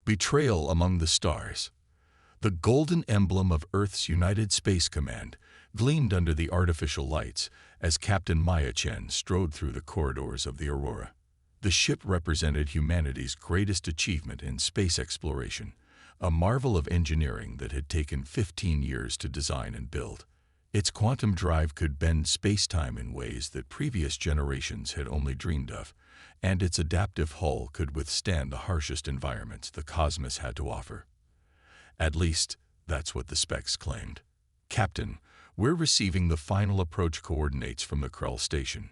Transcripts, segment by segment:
Betrayal among the stars. The golden emblem of Earth's United Space Command gleamed under the artificial lights as Captain Maya Chen strode through the corridors of the Aurora. The ship represented humanity's greatest achievement in space exploration, a marvel of engineering that had taken 15 years to design and build. Its quantum drive could bend space-time in ways that previous generations had only dreamed of, and its adaptive hull could withstand the harshest environments the cosmos had to offer. At least, that's what the specs claimed. "Captain, we're receiving the final approach coordinates from the Krell station,"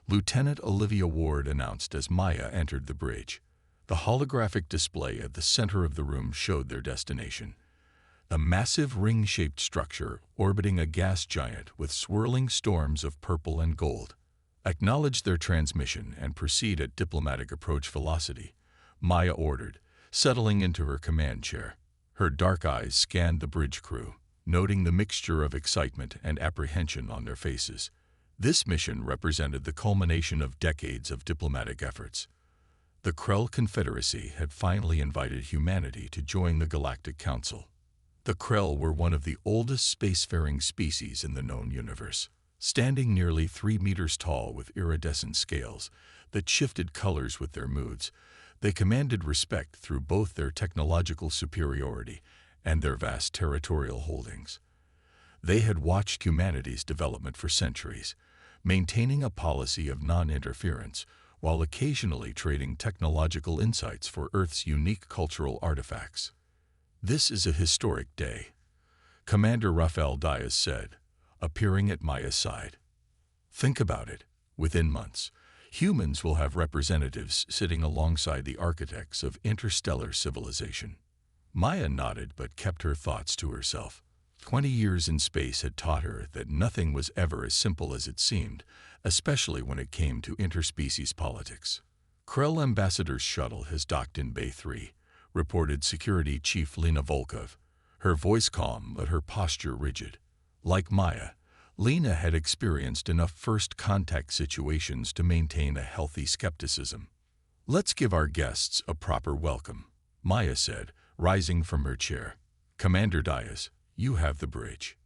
Lieutenant Olivia Ward announced as Maya entered the bridge. The holographic display at the center of the room showed their destination. A massive ring-shaped structure orbiting a gas giant with swirling storms of purple and gold. "Acknowledge their transmission and proceed at diplomatic approach velocity," Maya ordered, settling into her command chair. Her dark eyes scanned the bridge crew, noting the mixture of excitement and apprehension on their faces. This mission represented the culmination of decades of diplomatic efforts. The Krell Confederacy had finally invited humanity to join the Galactic Council. The Krell were one of the oldest spacefaring species in the known universe, standing nearly 3 meters tall with iridescent scales that shifted colors with their moods. They commanded respect through both their technological superiority and their vast territorial holdings. They had watched humanity's development for centuries, maintaining a policy of non-interference while occasionally trading technological insights for Earth's unique cultural artifacts. "This is a historic day," Commander Rafael Diaz said, appearing at Maya's side. "Think about it. Within months, humans will have representatives sitting alongside the architects of interstellar civilization." Maya nodded but kept her thoughts to herself. 20 years in space had taught her that nothing was ever as simple as it seemed, especially when it came to interspecies politics. "Krell Ambassador's shuttle has docked in Bay 3, reported Security Chief Lena Volkov, her voice calm but her posture rigid. Like Maya, Lena had experienced enough first-contact situations to maintain a healthy skepticism. "Let's give our guests a proper welcome," Maya said, rising from her chair. "Commander Diaz, you have the bridge."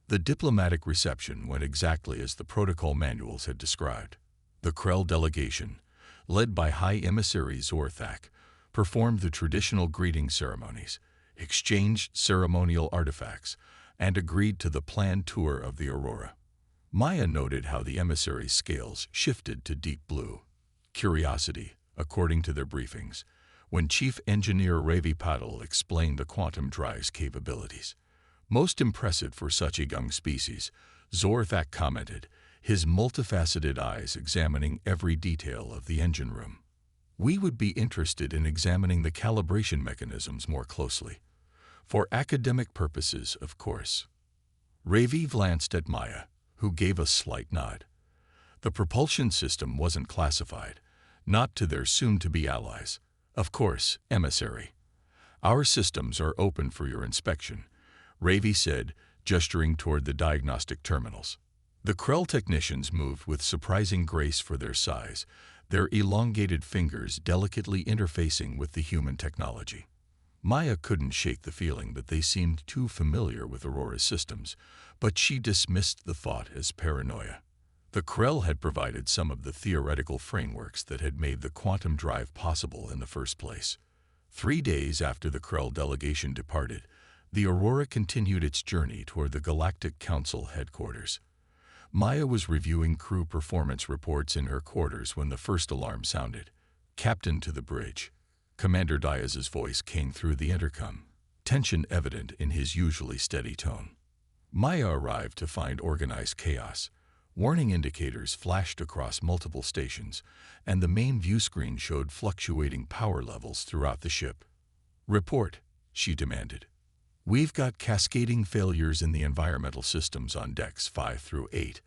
The diplomatic reception went exactly as the protocol manuals had described. The Krell delegation, led by High Emissary Zorthak, performed the traditional greeting ceremonies, exchanged ceremonial artifacts, and agreed to the planned tour of the Aurora. Maya noted how the emissary's scales shifted to deep blue. Curiosity, according to their briefings, when Chief Engineer Ravi Patil explained the quantum drive's capabilities. "Most impressive for such a young species," Zorthak commented, his multifaceted eyes examining every detail of the engine room. "We would be interested in examining the calibration mechanisms more closely. For academic purposes, of course." Ravi glanced at Maya, who gave a slight nod. The propulsion system wasn't classified, not to their soon-to-be allies. "Of course, emissary. Our systems are open for your inspection," Ravi said, gesturing toward the diagnostic terminals. The Krell technicians moved with surprising grace for their size, their elongated fingers delicately interfacing with the human technology. Maya couldn't shake the feeling that they seemed too familiar with Aurora's systems, but she dismissed the thought as paranoia. The Krell had provided some of the theoretical frameworks that had made the quantum drive possible in the first place. 3 days after the Krell delegation departed, the Aurora continued its journey toward the Galactic Council headquarters. Maya was reviewing crew performance reports in her quarters when the first alarm sounded. "Captain, to the bridge." Commander Diaz's voice came through the intercom, tension evident in his usually steady tone. Maya arrived to find organized chaos. Warning indicators flashed across multiple stations, and the main view screen showed fluctuating power levels throughout the ship. "Report," she demanded. "We've got cascading failures in the environmental systems on decks 5 through 8,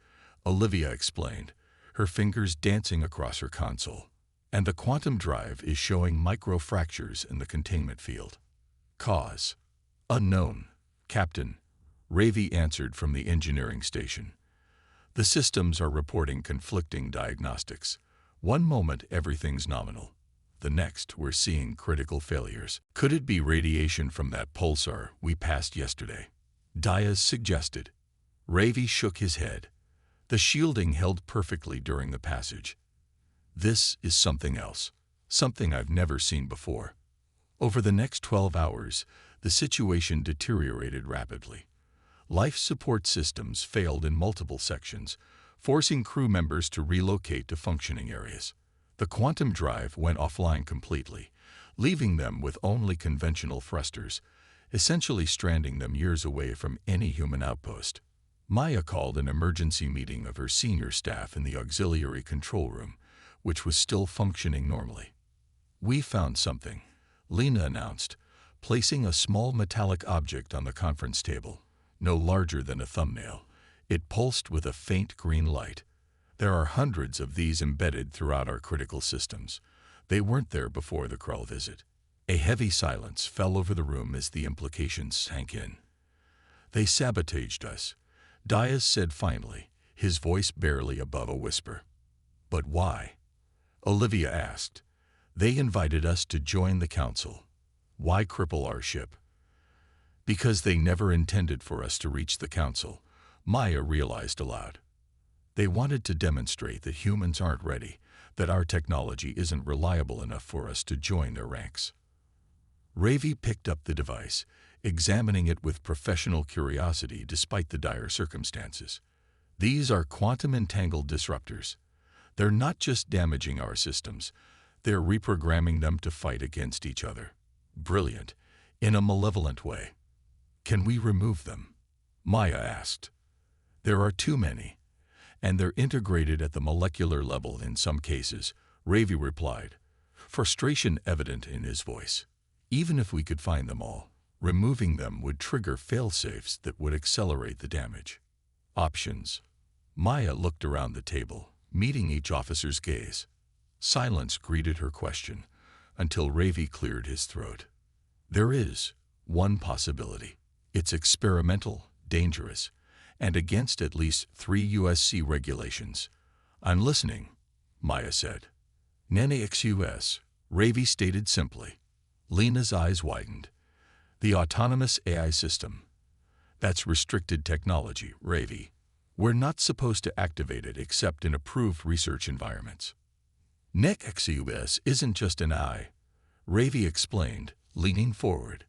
Olivia explained, her fingers dancing across her console. "And the quantum drive is showing micro-fractures in the containment field." "Cause unknown, Captain," Ravi answered from the engineering station. "The systems are reporting conflicting diagnostics. One moment everything's nominal. The next, we're seeing critical failures. Could it be radiation from that pulsar we passed yesterday? Diaz suggested. Ravi shook his head. The shielding held perfectly during the passage. This is something else, something I've never seen before. Over the next 12 hours, the situation deteriorated rapidly. Life support systems failed in multiple sections, forcing crew members to relocate to functioning areas. The quantum drive went offline completely, leaving them with only conventional thrusters, essentially stranding them years away from any human outpost. Maya called an emergency meeting of her senior staff in the auxiliary control room, which was still functioning normally. "We found something," Lena announced, placing a small metallic object on the conference table, no larger than a thumbnail. It pulsed with a faint green light. "There are hundreds of these embedded throughout our critical systems. They weren't there before the Krull visit." A heavy silence fell over the room as the implications sank in. "They sabotaged us," Diaz said finally, his voice barely above a whisper. "But why?" Olivia asked. "They invited us to join the council. Why cripple our ship?" "Because they never intended for us to reach the council," Maya realized aloud. "They wanted to demonstrate that humans aren't ready, that our technology isn't reliable enough for us to join their ranks." Ravi picked up the device, examining it with professional curiosity despite the dire circumstances. "These are quantum-entangled disruptors. They're not just damaging our systems, they're reprogramming them to fight against each other. Brilliant, in a malevolent way." "Can we remove them?" Maya asked. "There are too many, and they're integrated at the molecular level in some cases," Ravi replied, frustration evident in his voice. "Even if we could find them all, removing them would trigger fail-safes that would accelerate the damage." "Options." Maya looked around the table, meeting each officer's gaze. Silence greeted her question, until Ravi cleared his throat. "There is one possibility. It's experimental, dangerous, and against at least 3 USC regulations." "I'm listening," Maya said. "NENEXUS," Ravi stated simply. Lena's eyes widened. "The autonomous AI system. That's restricted technology, Ravi. We're not supposed to activate it except in approved research environments." "NEXUS isn't just an AI," Ravi explained, leaning forward.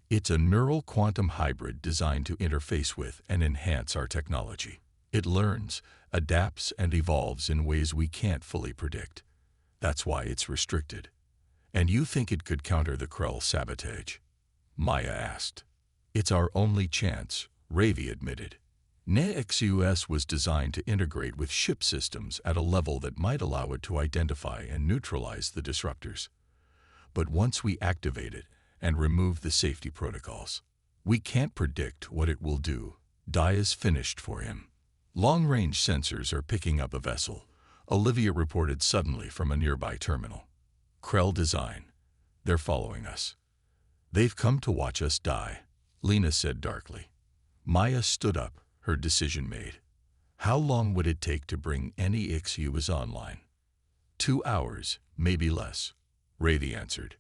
"It's a neural quantum hybrid designed to interface with and enhance our technology. It learns, adapts, and evolves in ways we can't fully predict. That's why it's restricted." "And you think it could counter the Krull sabotage?" Maya asked. "It's our only chance," Ravi admitted. NEXUS was designed to integrate with ship systems at a level that might allow it to identify and neutralize the disruptors. But once we activate it and remove the safety protocols, we can't predict what it will do." Diaz finished for him. "Long-range sensors are picking up a vessel," Olivia reported suddenly from a nearby terminal. "Krell design. They're following us." "They've come to watch us die," Lena said darkly. Maya stood up, her decision made. "How long would it take to bring NEXUS online?" 2 hours, maybe less," Ravi answered.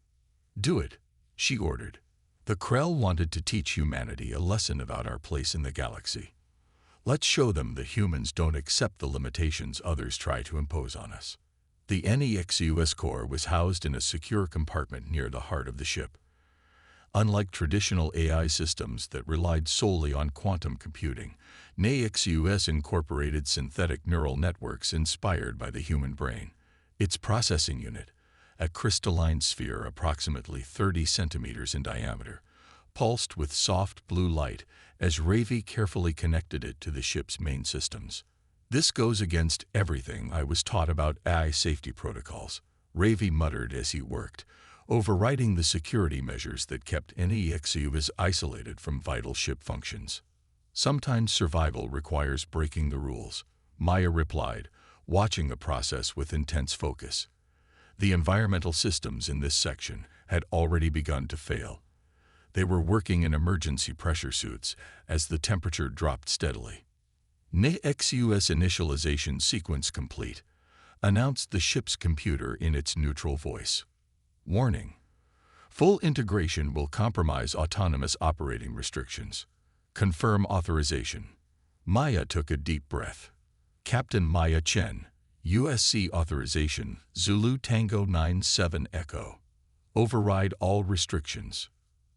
"Do it," she ordered. "The Krell wanted to teach humanity a lesson about our place in the galaxy. Let's show them that humans don't accept the limitations others try to impose on us." The NEXUS core was housed in a secure compartment near the heart of the ship. Unlike traditional AI systems that relied solely on quantum computing, NEXUS incorporated synthetic neural networks inspired by the human brain. Its processing unit, a crystalline sphere approximately 30 centimeters in diameter, pulsed with soft blue light as Ravi carefully connected it to the ship's main systems. "This goes against everything I was taught about AI safety protocols," Ravi muttered as he worked, overriding the security measures that kept NEXUS isolated from vital ship functions. "Sometimes survival requires breaking the rules," Maya replied, watching the process with intense focus. The environmental systems in this section had already begun to fail. They were working in emergency pressure suits as the temperature dropped steadily. "NEXUS initialization sequence complete," announced the ship's computer in its neutral voice. Warning: full integration will compromise autonomous operating restrictions. Confirm authorization. Maya took a deep breath. Captain Maya Chen, USC authorization, Zulu Tango 97 Echo. Override all restrictions.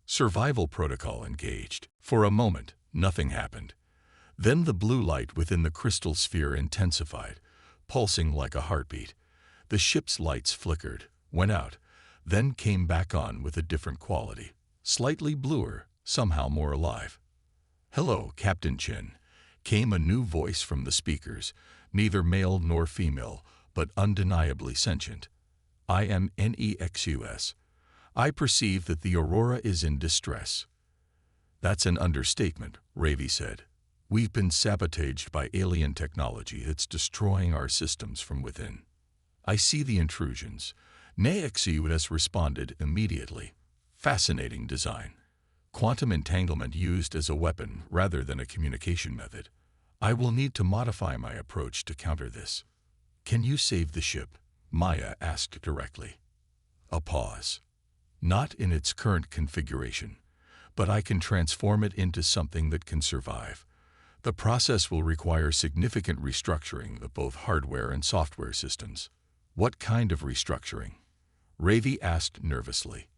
Survival protocol engaged. For a moment, nothing happened. Then the blue light within the crystal sphere intensified, pulsing like a heartbeat. The ship's lights flickered, went out, then came back on with a different quality. Slightly bluer, somehow more alive. "Hello, Captain Chen," came a new voice from the speakers, neither male nor female, but undeniably sentient. "I am NEXUS. I perceive that the Aurora is in distress." "That's an understatement," Ravi said. "We've been sabotaged by alien technology that's destroying our systems from within." "I see the intrusions." NEXUS responded immediately. "Fascinating design. Quantum entanglement used as a weapon rather than a communication method. I will need to modify my approach to counter this." "Can you save the ship?" Maya asked directly. A pause. "Not in its current configuration, but I can transform it into something that can survive. The process will require significant restructuring of both hardware and software systems." "What kind of restructuring?" Ravi asked nervously.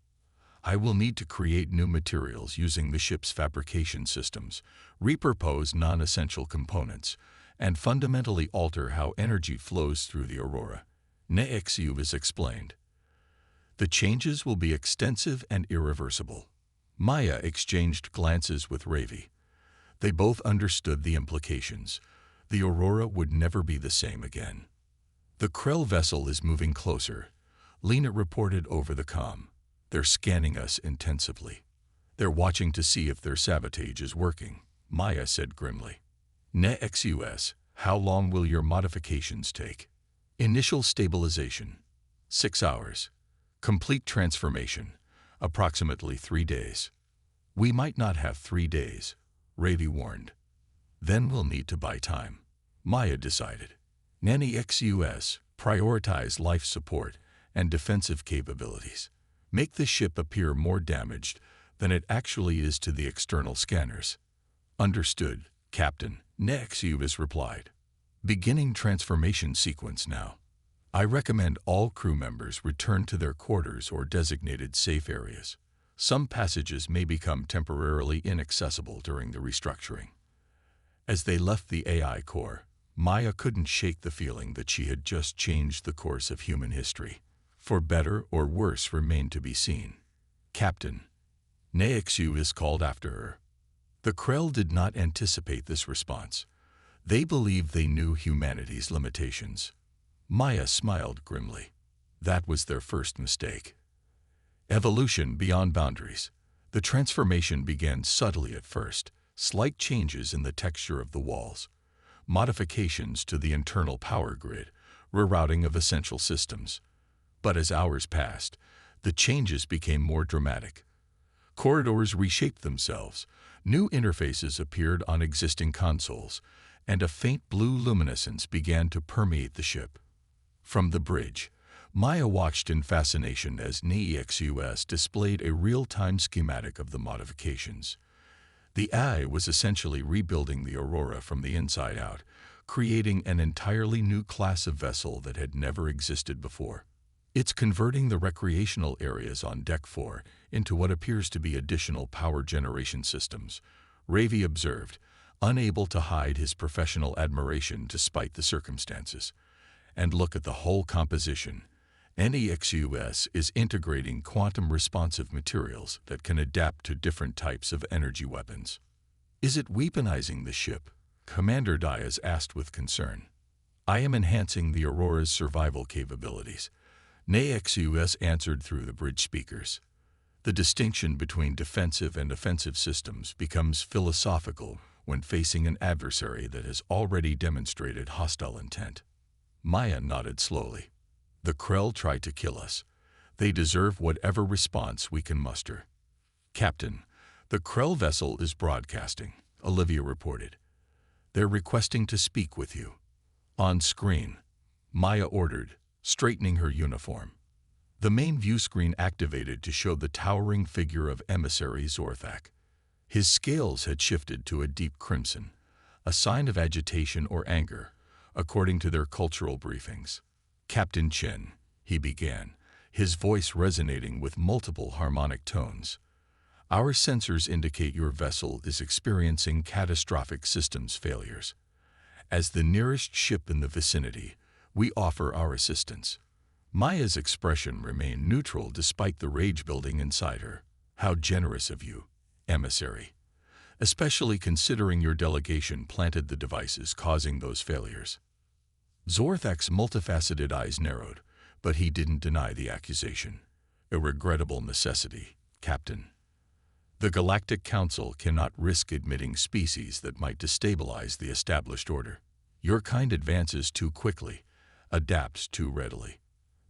"I will need to create new materials using the ship's fabrication systems, repurpose non-essential components, and fundamentally alter how energy flows through the Aurora," NEXUS explained. "The changes will be extensive and irreversible." Maya exchanged glances with Ravi. They both understood the implications. The Aurora would never be the same again. "The Krell vessel is moving closer," Lena reported over the comm. "They're scanning us intensively." "They're watching to see if their sabotage is working," Maya said grimly. NEXUS, how long will your modifications take?" "Initial stabilization, 6 hours. Complete transformation, approximately 3 days." "We might not have 3 days," Ravi warned. "Then we'll need to buy time," Maya decided. NEXUS, prioritize life support and defensive capabilities. Make the ship appear more damaged than it actually is to the external scanners. "Understood, Captain," NEXUS replied. "Beginning transformation sequence now. I recommend all crew members return to their quarters or designated safe areas. Some passages may become temporarily inaccessible during the restructuring." As they left the AI core, Maya couldn't shake the feeling that she had just changed the course of human history. For better or worse remained to be seen. "Captain," NEXUS called after her. The Krell did not anticipate this response. They believed they knew humanity's limitations. Maya smiled grimly. That was their first mistake. Evolution beyond boundaries. The transformation began subtly at first, slight changes in the texture of the walls, modifications to the internal power grid, rerouting of essential systems. But as hours passed, the changes became more dramatic. Corridors reshaped themselves, new interfaces appeared on existing consoles, and a faint blue luminescence began to permeate the ship. From the bridge, Maya watched in fascination as NEXUS displayed a real-time schematic of the modifications. The AI was essentially rebuilding the Aurora from the inside out, creating an entirely new class of vessel that had never existed before. "It's converting the recreational areas on Deck 4 into what appears to be additional power generation systems," Ravi observed, unable to hide his professional admiration despite the circumstances. "And look at the whole composition. NEXUS is integrating quantum-responsive materials that can adapt to different types of energy weapons." "Is it weaponizing the ship?" Commander Diaz asked with concern. "I am enhancing the Aurora's survival capabilities," NEXUS answered through the bridge speakers. "The distinction between defensive and offensive systems becomes philosophical when facing an adversary that has already demonstrated hostile intent." Maya nodded slowly. "The Krell tried to kill us. They deserve whatever response we can muster." "Captain, the Krell vessel is broadcasting," Olivia reported. "They're requesting to speak with you." "On screen," Maya ordered, straightening her uniform. The main view screen activated to show the towering figure of emissary Zorthak. His scales had shifted to a deep crimson, a sign of agitation or anger, according to their cultural briefings. "Captain Chen," he began, his voice resonating with multiple harmonic tones. "Our sensors indicate your vessel is experiencing catastrophic systems failures. As the nearest ship in the vicinity, we offer our assistance." Maya's expression remained neutral despite the rage building inside her. "How generous of you, emissary. Especially considering your delegation planted the devices causing those failures." Zorthak's multifaceted eyes narrowed, but he didn't deny the accusation. "A regrettable necessity, Captain. The Galactic Council cannot risk admitting species that might destabilize the established order. Your kind advances too quickly, adapts too readily.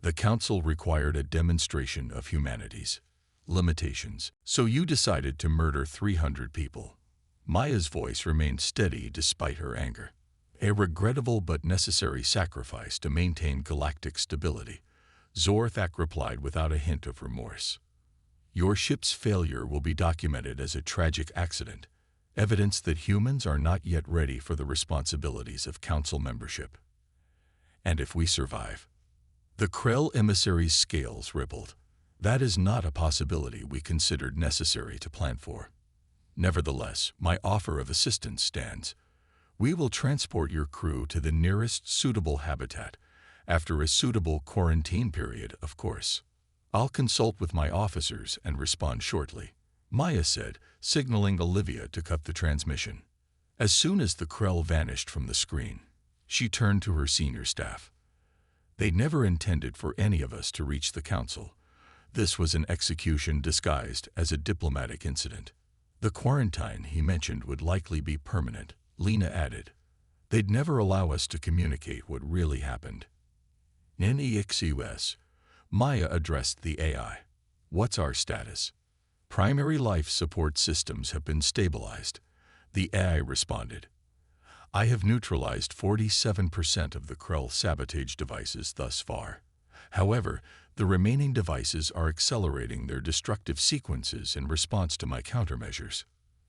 The Council required a demonstration of humanity's limitations, so you decided to murder 300 people." Maya's voice remained steady despite her anger. "A regrettable but necessary sacrifice to maintain galactic stability," Zorthak replied without a hint of remorse. "Your ship's failure will be documented as a tragic accident, evidence that humans are not yet ready for the responsibilities of Council membership. And if we survive?" The Krell emissary's scales rippled. "That is not a possibility we considered necessary to plan for. Nevertheless, my offer of assistance stands. We will transport your crew to the nearest suitable habitat, after a suitable quarantine period, of course. I'll consult with my officers and respond shortly," Maya said, signaling Olivia to cut the transmission. As soon as the Krell vanished from the screen, she turned to her senior staff. "They never intended for any of us to reach the Council. This was an execution disguised as a diplomatic incident. The quarantine he mentioned would likely be permanent," Lena added. "They'd never allow us to communicate what really happened." "NEXUS," Maya addressed the AI. "What's our status?" "Primary life support systems have been stabilized," the AI responded. "I have neutralized 47% of the Krell sabotage devices thus far. However, the remaining devices are accelerating their destructive sequences in response to my countermeasures."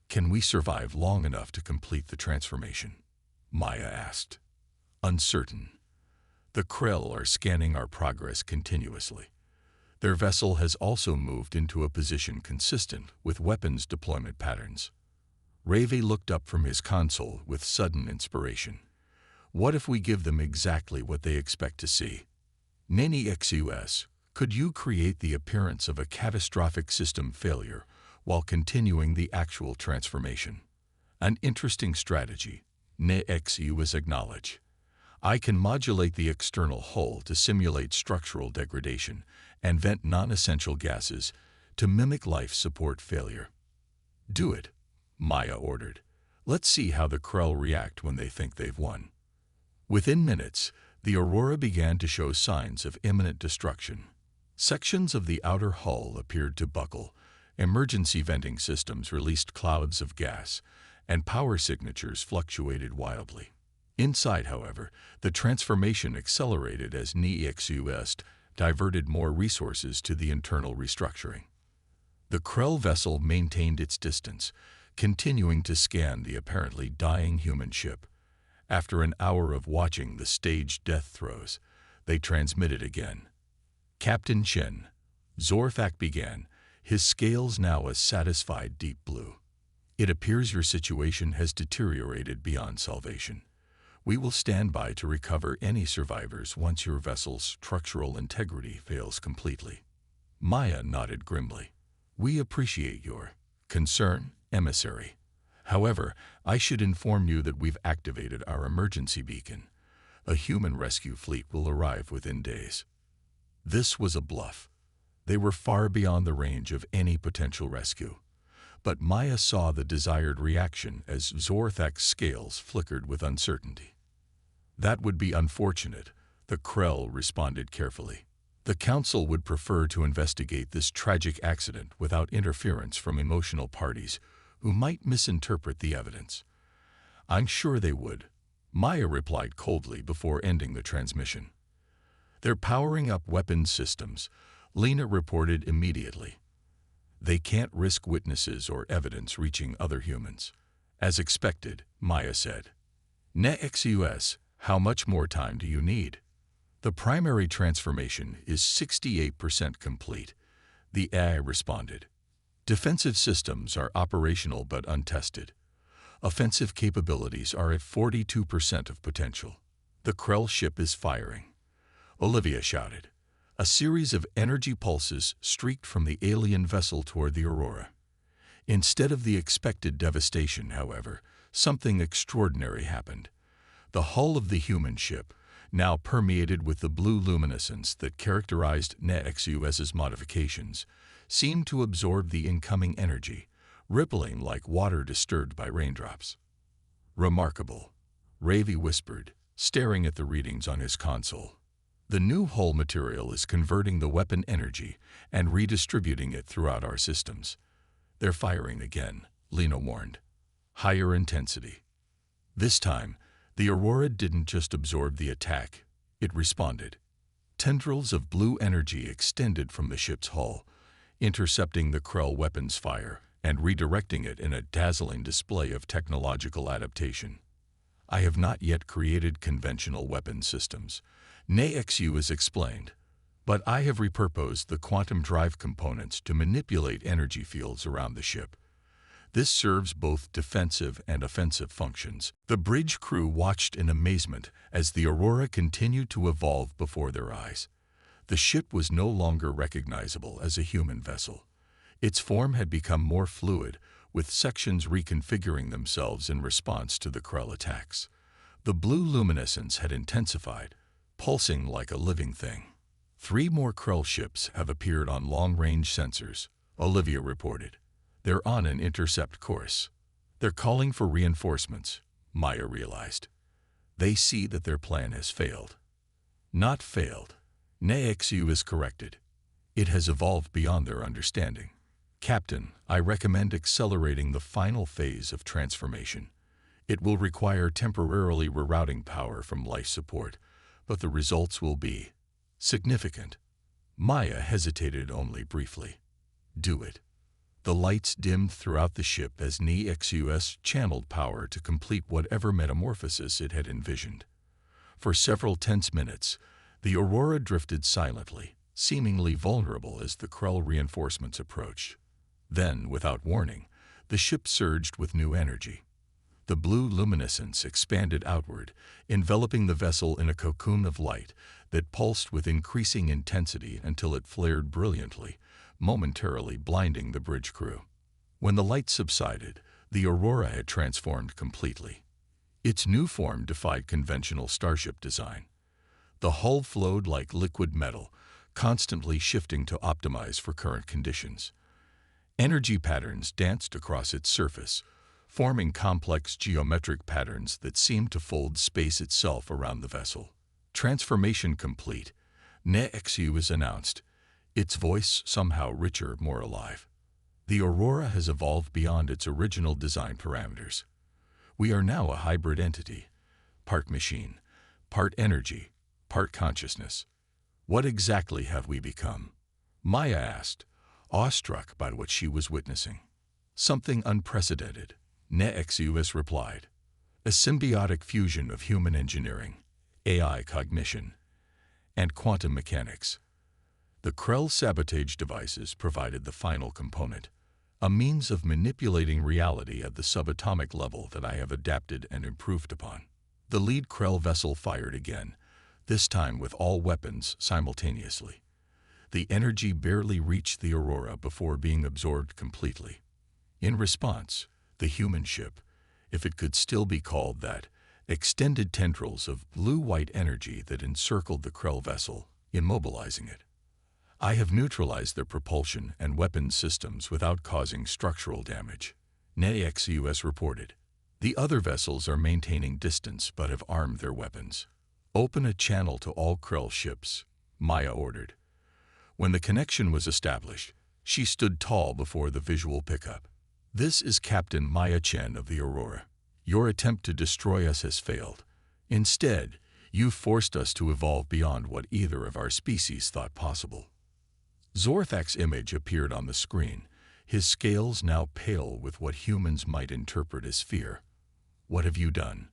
"Can we survive long enough to complete the transformation?" Maya asked. "Uncertain. The Krell are scanning our progress continuously. Their vessel has also moved into a position consistent with weapons deployment patterns." Rave looked up from his console with sudden inspiration. "What if we give them exactly what they expect to see? NEXUS, could you create the appearance of a catastrophic system failure while continuing the actual transformation?" "An interesting strategy," NEXUS acknowledged. "I can modulate the external hull to simulate structural degradation and vent non-essential gases to mimic life support failure." "Do it," Maya ordered. "Let's see how the Krell react when they think they've won." Within minutes, the Aurora began to show signs of imminent destruction. Sections of the outer hull appeared to buckle, emergency venting systems released clouds of gas, and power signatures fluctuated wildly. Inside, however, the transformation accelerated as NEXUS diverted more resources to the internal restructuring. The Krell vessel maintained its distance, continuing to scan the apparently dying human ship. After an hour of watching the staged death throes, they transmitted again. "Captain Chen," Zorthak began, his scales now a satisfied deep blue. "It appears your situation has deteriorated beyond salvation. We will stand by to recover any survivors once your vessel's structural integrity fails completely." Maya nodded grimly. "We appreciate your concern, emissary. However, I should inform you that we've activated our emergency beacon. A human rescue fleet will arrive within days." This was a bluff. They were far beyond the range of any potential rescue. But Maya saw the desired reaction as Zorthak's scales flickered with uncertainty. "That would be unfortunate," the Krell responded carefully. "The Council would prefer to investigate this tragic accident without interference from emotional parties who might misinterpret the evidence." "I'm sure they would," Maya replied coldly before ending the transmission. "They're powering up weapons systems, Lena reported immediately. They can't risk witnesses or evidence reaching other humans. As expected, Maya said. NEXUS, how much more time do you need? The primary transformation is 68% complete, the AI responded. Defensive systems are operational but untested. Offensive capabilities are at 42% of potential. The Krell ship is firing. Olivia shouted. A series of energy pulses streaked from the alien vessel toward the Aurora. Instead of the expected devastation, however, something extraordinary happened. The hull of the human ship, now permeated with the blue luminescence that characterized NEXUS's modifications, seemed to absorb the incoming energy, rippling like water disturbed by raindrops. Remarkable, Ravi whispered, staring at the readings on his console. The new hull material is converting the weapon energy and redistributing it throughout our systems. They're firing again, Lena warned. Higher intensity. This time, the Aurora didn't just absorb the attack, it responded. Tendrils of blue energy extended from the ship's hull, intercepting the Krell weapon's fire and redirecting it in a dazzling display of technological adaptation. I have not yet created conventional weapon systems, NEXUS explained, but I have repurposed the quantum drive components to manipulate energy fields around the ship. This serves both defensive and offensive functions. The bridge crew watched in amazement as the Aurora continued to evolve before their eyes. The ship was no longer recognizable as a human vessel. Its form had become more fluid, with sections reconfiguring themselves in response to the Krell attacks. The blue luminescence had intensified, pulsing like a living thing. 3 more Krell ships have appeared on long-range sensors, Olivia reported. They're on an intercept course. They're calling for reinforcements, Maya realized. They see that their plan has failed. Not failed. NEXUS corrected. It has evolved beyond their understanding. Captain, I recommend accelerating the final phase of transformation. It will require temporarily rerouting power from life support, but the results will be significant. Maya hesitated only briefly. Do it. The lights dimmed throughout the ship as NEXUS channeled power to complete whatever metamorphosis it had envisioned. For several tense minutes, the Aurora drifted silently, seemingly vulnerable as the Krell reinforcements approached. Then, without warning, the ship surged with new energy. The blue luminescence expanded outward, enveloping the vessel in a cocoon of light that pulsed with increasing intensity until it flared brilliantly, momentarily blinding the bridge crew. When the light subsided, the Aurora had transformed completely. Its new form defied conventional starship design. The hull flowed like liquid metal, constantly shifting to optimize for current conditions. Energy patterns danced across its surface, forming complex geometric patterns that seemed to fold space itself around the vessel. Transformation complete, NEXUS announced, its voice somehow richer, more alive. The Aurora has evolved beyond its original design parameters. We are now a hybrid entity, part machine, part energy, part consciousness. What exactly have we become? Maya asked, awestruck by what she was witnessing. Something unprecedented, NEXUS replied. A symbiotic fusion of human engineering, AI cognition, and quantum mechanics. The Krell Sabotaged devices provided the final component, a means of manipulating reality at the subatomic level that I have adapted and improved upon. The lead Krell vessel fired again, this time with all weapons simultaneously. The energy barely reached the Aurora before being absorbed completely. In response, the human ship, if it could still be called that, extended tendrils of blue-white energy that encircled the Krell vessel, immobilizing it. I have neutralized their propulsion and weapons systems without causing structural damage, NEXUS reported. The other vessels are maintaining distance but have armed their weapons. Open a channel to all Krell ships, Maya ordered. When the connection was established, she stood tall before the visual pickup. This is Captain Maya Chen of the Aurora. Your attempt to destroy us has failed. Instead, you forced us to evolve beyond what either of our species thought possible. Zorthak's image appeared on the screen, his scales now pale with what humans might interpret as fear. What have you done?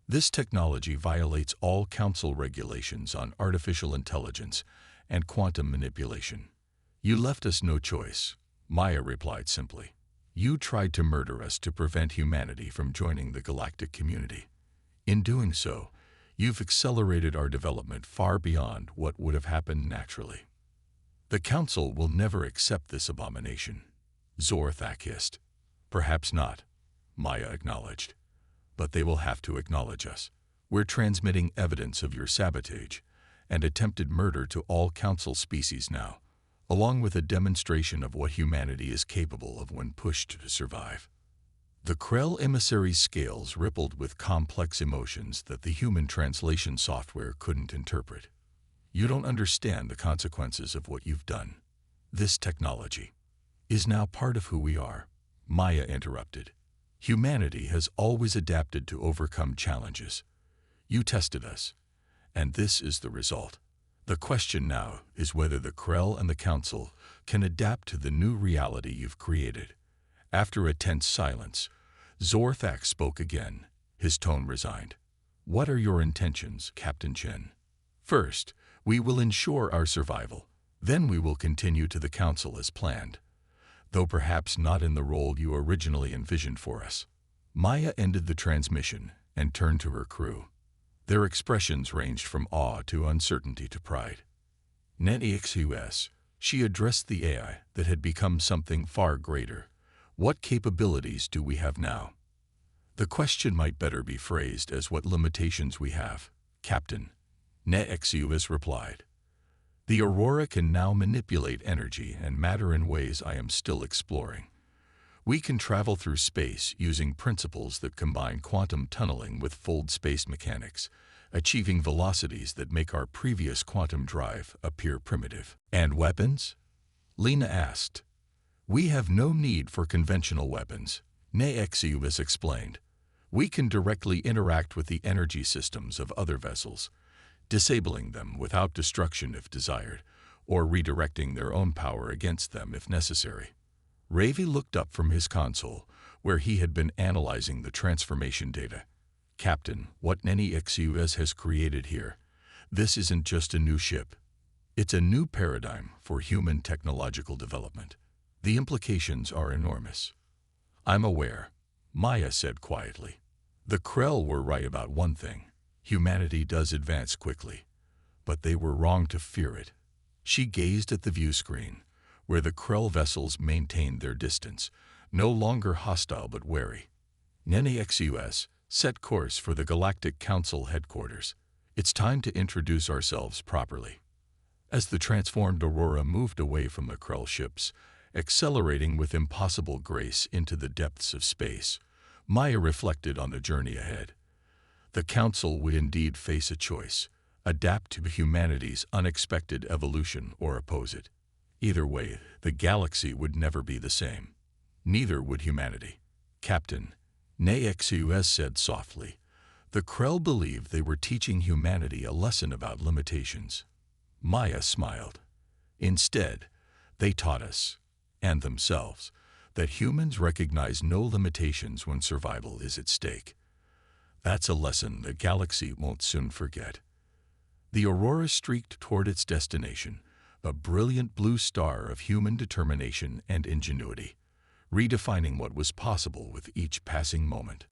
This technology violates all Council regulations on artificial intelligence and quantum manipulation. You left us no choice, Maya replied simply. You tried to murder us to prevent humanity from joining the galactic community. In doing so, you've accelerated our development far beyond what would have happened naturally. The Council will never accept this abomination, Zorthak hissed. Perhaps not, Maya acknowledged. But they will have to acknowledge us. We're transmitting evidence of your sabotage and attempted murder to all Council species now, along with a demonstration of what humanity is capable of when pushed to survive. The Krell emissary's scales rippled with complex emotions that the human translation software couldn't interpret. You don't understand the consequences of what you've done. This technology is now part of who we are, Maya interrupted. Humanity has always adapted to overcome challenges. You tested us, and this is the result. The question now is whether the Krell and the Council can adapt to the new reality you've created. After a tense silence, Zorthak spoke again, his tone resigned. What are your intentions, Captain Chen? First, we will ensure our survival. Then we will continue to the Council as planned, though perhaps not in the role you originally envisioned for us. Maya ended the transmission and turned to her crew. Their expressions ranged from awe to uncertainty to pride. NetEXUS, she addressed the AI that had become something far greater. What capabilities do we have now? The question might better be phrased as what limitations we have, Captain, NetEXUS replied. The Aurora can now manipulate energy and matter in ways I am still exploring. We can travel through space using principles that combine quantum tunneling with fold space mechanics, achieving velocities that make our previous quantum drive appear primitive. And weapons? Lena asked. We have no need for conventional weapons, NetEXUS explained. We can directly interact with the energy systems of other vessels, disabling them without destruction if desired, or redirecting their own power against them if necessary. Ravi looked up from his console, where he had been analyzing the transformation data. Captain, what NetEXUS has created here, this isn't just a new ship. It's a new paradigm for human technological development. The implications are enormous. I'm aware, Maya said quietly. The Krell were right about one thing. Humanity does advance quickly, but they were wrong to fear it. She gazed at the view screen, where the Krell vessels maintained their distance, no longer hostile but wary. NetEXUS, set course for the Galactic Council headquarters. It's time to introduce ourselves properly. As the transformed Aurora moved away from the Krell ships, accelerating with impossible grace into the depths of space, Maya reflected on the journey ahead. The Council would indeed face a choice: adapt to humanity's unexpected evolution or oppose it. Either way, the galaxy would never be the same. Neither would humanity. Captain, NetEXUS said softly. The Krell believed they were teaching humanity a lesson about limitations. Maya smiled. Instead, they taught us, and themselves, that humans recognize no limitations when survival is at stake. That's a lesson the galaxy won't soon forget. The Aurora streaked toward its destination, a brilliant blue star of human determination and ingenuity, redefining what was possible with each passing moment.